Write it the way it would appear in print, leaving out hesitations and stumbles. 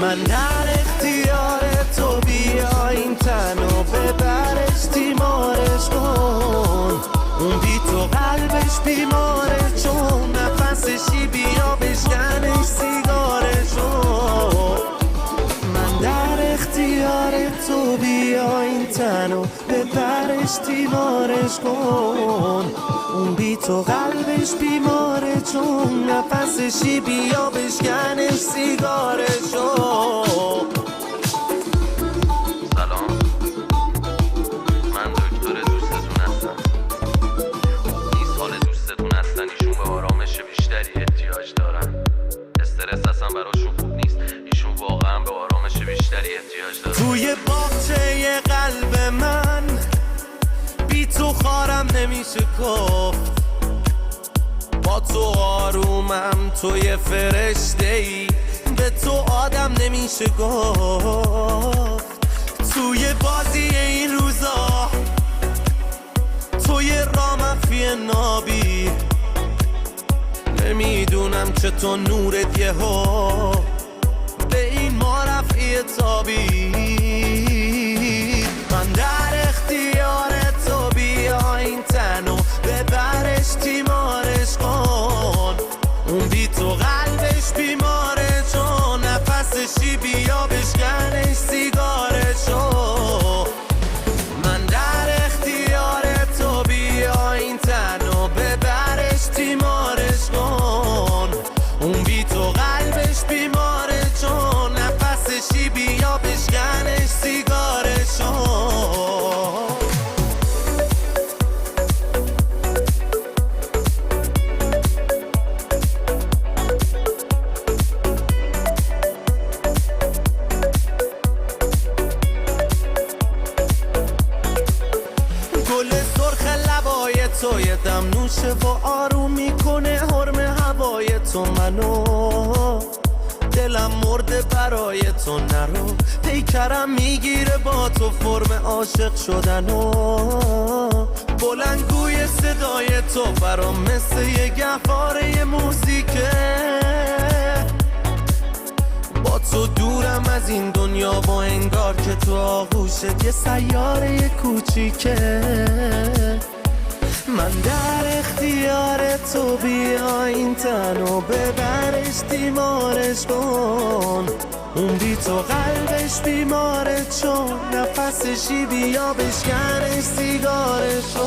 من در اختیار تو، بیا این تن و ببرش تیمارش کن. اون بی تو قلبش بیماره، چون نفسشی بیا بشکنش سیگارشو. من در اختیار تو، بیا این تن و ببرش تیمارش کن. اون بی تو قلبش بیماره، چون نفسشی بیا بشکنش سیگارشو. سلام، من دکتر دوستتون هستم. نیست حال دوستتون هستن، ایشون به آرامش بیشتری احتیاج دارن. استرس اصلا براشون خوب نیست، ایشون واقعا به آرامش بیشتری احتیاج دارن. توی باغچه قلب من بی تو خارم نمیشه گفت. با تو آرومم، تو یه فرشته ای، به تو آدم نمیشه گفت. توی بازی این روزا توی رامفی نابی، نمیدونم چطور نورت یهو به این ما رفعی تابی. من در اختیار تو، بیا این تن و ببرش تیمارش کن. اون بی تو قلبش بیماره، چون نفسشی بیا بشکنش سیگارشو. من در اختیار تو، بیا این تن و ببرش تیمارش کن. اون بی تو قلبش بیماره، چون نفسشی بیا بشکنش سیگارشو. گل سرخ لبای تو یه دم نوشه و آروم میکنه حرم هوای تو منو. دلم مرده برای تو، نرو پیکرم میگیره با تو فرم عاشق شدنو. بلندگوی صدای تو برام مثل یه گهواره موزیکه. با تو دورم از این دنیا، با انگار که تو آغوشت یه سیاره کوچیکه. من در اختیار تو، بیا این تن و ببرش تیمارش کن. اون بی تو قلبش بیماره، چون نفسشی بیا بشکنش سیگارشو.